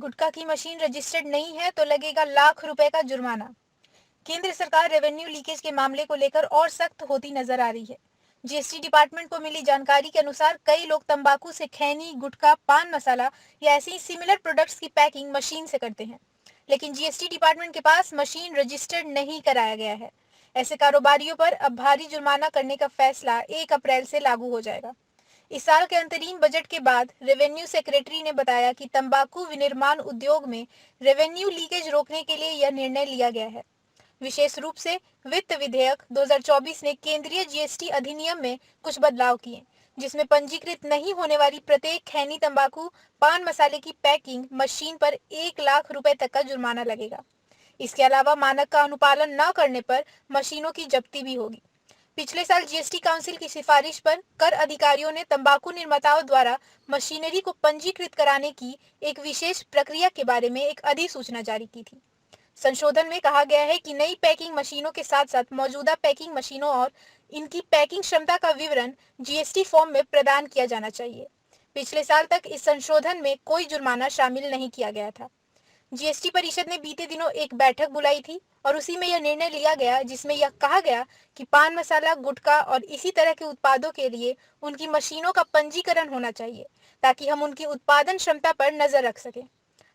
गुटखा की machine registered नहीं है तो लगेगा लाख रुपए का जुर्माना। केंद्र सरकार रेवेन्यू लीकेज के मामले को लेकर और सख्त होती नजर आ रही है। जीएसटी डिपार्टमेंट को मिली जानकारी के अनुसार कई लोग तंबाकू से खैनी, गुटखा, पान मसाला या ऐसी सिमिलर प्रोडक्ट्स की पैकिंग मशीन से करते हैं, लेकिन जीएसटी डिपार्टमेंट के पास मशीन रजिस्टर्ड नहीं कराया गया है। ऐसे कारोबारियों पर अब भारी जुर्माना करने का फैसला 1 अप्रैल से लागू हो जाएगा। इस साल के अंतरिम बजट के बाद रेवेन्यू सेक्रेटरी ने बताया कि तंबाकू विनिर्माण उद्योग में रेवेन्यू लीकेज रोकने के लिए यह निर्णय लिया गया है। विशेष रूप से वित्त विधेयक 2024 ने केंद्रीय जीएसटी अधिनियम में कुछ बदलाव किए, जिसमें पंजीकृत नहीं होने वाली प्रत्येक खैनी तंबाकू, पान मसाले की पैकिंग मशीन पर 1 लाख रुपए तक का जुर्माना लगेगा। इसके अलावा मानक का अनुपालन न करने पर मशीनों की जब्ती भी होगी। पिछले साल जीएसटी काउंसिल की सिफारिश पर कर अधिकारियों ने तंबाकू निर्माताओं द्वारा मशीनरी को पंजीकृत कराने की एक विशेष प्रक्रिया के बारे में एक अधिसूचना जारी की थी। संशोधन में कहा गया है कि नई पैकिंग मशीनों के साथ साथ मौजूदा पैकिंग मशीनों और इनकी पैकिंग क्षमता का विवरण जीएसटी फॉर्म में प्रदान किया जाना चाहिए। पिछले साल तक इस संशोधन में कोई जुर्माना शामिल नहीं किया गया था। जीएसटी परिषद ने बीते दिनों एक बैठक बुलाई थी और उसी में यह निर्णय लिया गया, जिसमें यह कहा गया कि पान मसाला, गुटखा और इसी तरह के उत्पादों के लिए उनकी मशीनों का पंजीकरण होना चाहिए, ताकि हम उनकी उत्पादन क्षमता पर नजर रख सकें।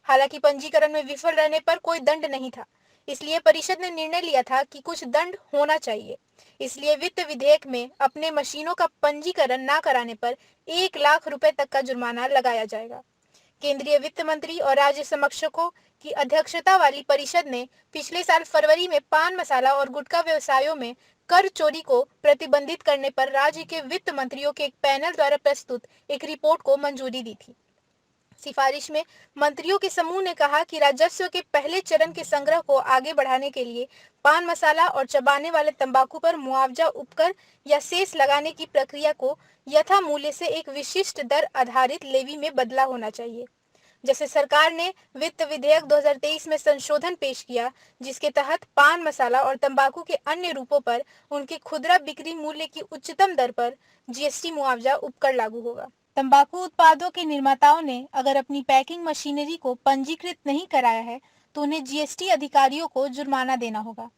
हालांकि पंजीकरण में विफल रहने पर कोई दंड नहीं था, इसलिए परिषद ने निर्णय लिया था कि कुछ दंड होना चाहिए। इसलिए वित्त विधेयक में अपने मशीनों का पंजीकरण न कराने पर 1 लाख रुपए तक का जुर्माना लगाया जाएगा। केंद्रीय वित्त मंत्री और राज्य समक्षकों की अध्यक्षता वाली परिषद ने पिछले साल फरवरी में पान मसाला और गुटखा व्यवसायों में कर चोरी को प्रतिबंधित करने पर राज्य के वित्त मंत्रियों के एक पैनल द्वारा प्रस्तुत एक रिपोर्ट को मंजूरी दी थी। सिफारिश में मंत्रियों के समूह ने कहा कि राजस्व के पहले चरण के संग्रह को आगे बढ़ाने के लिए पान मसाला और चबाने वाले तंबाकू पर मुआवजा उपकर या सेस लगाने की प्रक्रिया को यथा मूल्य से एक विशिष्ट दर आधारित लेवी में बदला होना चाहिए। जैसे सरकार ने वित्त विधेयक 2023 में संशोधन पेश किया, जिसके तहत पान मसाला और तंबाकू के अन्य रूपों पर उनके खुदरा बिक्री मूल्य की उच्चतम दर पर जीएसटी मुआवजा उपकर लागू होगा। तंबाकू उत्पादों के निर्माताओं ने अगर अपनी पैकिंग मशीनरी को पंजीकृत नहीं कराया है तो उन्हें जीएसटी अधिकारियों को जुर्माना देना होगा।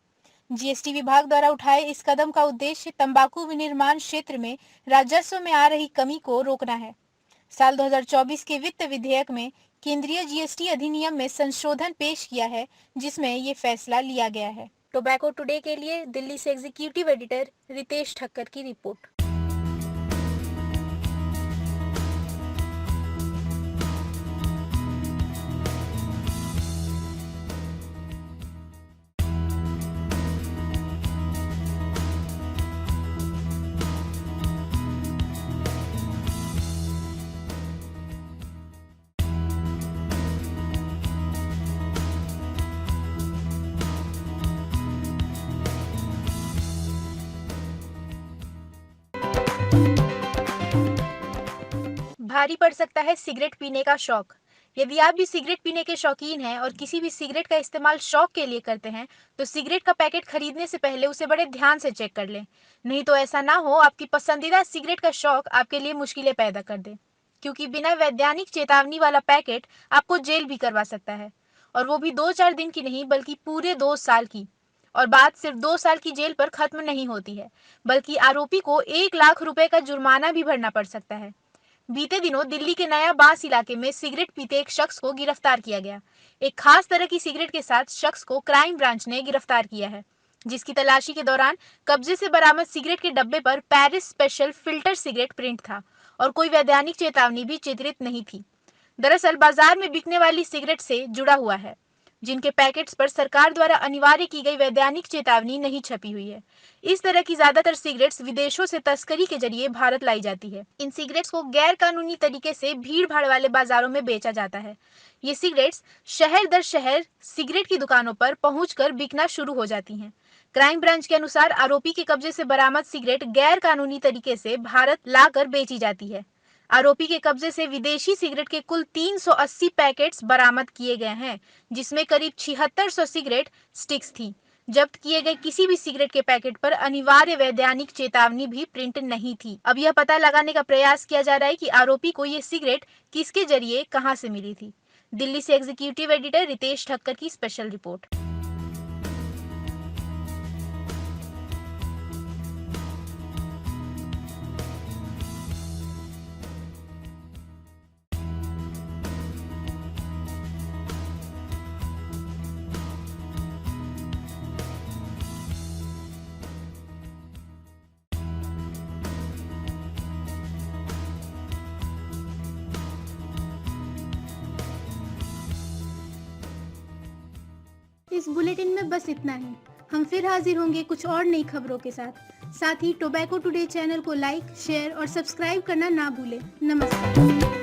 जीएसटी विभाग द्वारा उठाए इस कदम का उद्देश्य तंबाकू विनिर्माण क्षेत्र में राजस्व में आ रही कमी को रोकना है। साल 2024 के वित्त विधेयक में केंद्रीय जीएसटी अधिनियम में संशोधन पेश किया है, जिसमें ये फैसला लिया गया है। टोबैको टुडे के लिए दिल्ली से एग्जीक्यूटिव एडिटर रितेश ठक्कर की रिपोर्ट। भारी पड़ सकता है सिगरेट पीने का शौक। यदि आप भी सिगरेट पीने के शौकीन हैं और किसी भी सिगरेट का इस्तेमाल शौक के लिए करते हैं, तो सिगरेट का पैकेट खरीदने से पहले उसे बड़े ध्यान से चेक कर लें। नहीं तो ऐसा ना हो आपकी पसंदीदा सिगरेट का शौक आपके लिए मुश्किलें पैदा कर दे, क्योंकि बिना वैधानिक चेतावनी वाला पैकेट आपको जेल भी करवा सकता है, और वो भी 2-4 दिन की नहीं बल्कि पूरे 2 साल की। और बात सिर्फ 2 साल की जेल पर खत्म नहीं होती है, बल्कि आरोपी को 1 लाख रुपए का जुर्माना भी भरना पड़ सकता है। बीते दिनों दिल्ली के नया बास इलाके में सिगरेट पीते एक शख्स को गिरफ्तार किया गया। एक खास तरह की सिगरेट के साथ शख्स को क्राइम ब्रांच ने गिरफ्तार किया है, जिसकी तलाशी के दौरान कब्जे से बरामद सिगरेट के डब्बे पर Paris special filter cigarette print था और कोई वैधानिक चेतावनी भी चित्रित नहीं थी। दरअसल बाजार में बिकने वाली सिगरेट से जुड़ा हुआ है, जिनके पैकेट्स पर सरकार द्वारा अनिवार्य की गई वैधानिक चेतावनी नहीं छपी हुई है। इस तरह की ज्यादातर सिगरेट्स विदेशों से तस्करी के जरिए भारत लाई जाती है। इन सिगरेट्स को गैर कानूनी तरीके से भीड़ भाड़ वाले बाजारों में बेचा जाता है। ये सिगरेट्स शहर दर शहर सिगरेट की दुकानों पर पहुंचकर बिकना शुरू हो जाती हैं। क्राइम ब्रांच के अनुसार आरोपी के कब्जे से बरामद सिगरेट गैर कानूनी तरीके से भारत लाकर बेची जाती है। आरोपी के कब्जे से विदेशी सिगरेट के कुल 380 पैकेट्स बरामद किए गए हैं, जिसमें करीब 7600 सिगरेट स्टिक्स थी। जब्त किए गए किसी भी सिगरेट के पैकेट पर अनिवार्य वैधानिक चेतावनी भी प्रिंट नहीं थी। अब यह पता लगाने का प्रयास किया जा रहा है कि आरोपी को ये सिगरेट किसके जरिए कहां से मिली थी। दिल्ली से एग्जीक्यूटिव एडिटर रितेश ठक्कर की स्पेशल रिपोर्ट। इस बुलेटिन में बस इतना ही। हम फिर हाजिर होंगे कुछ और नई खबरों के साथ ही टोबैको टुडे चैनल को लाइक, शेयर और सब्सक्राइब करना ना भूलें। नमस्कार।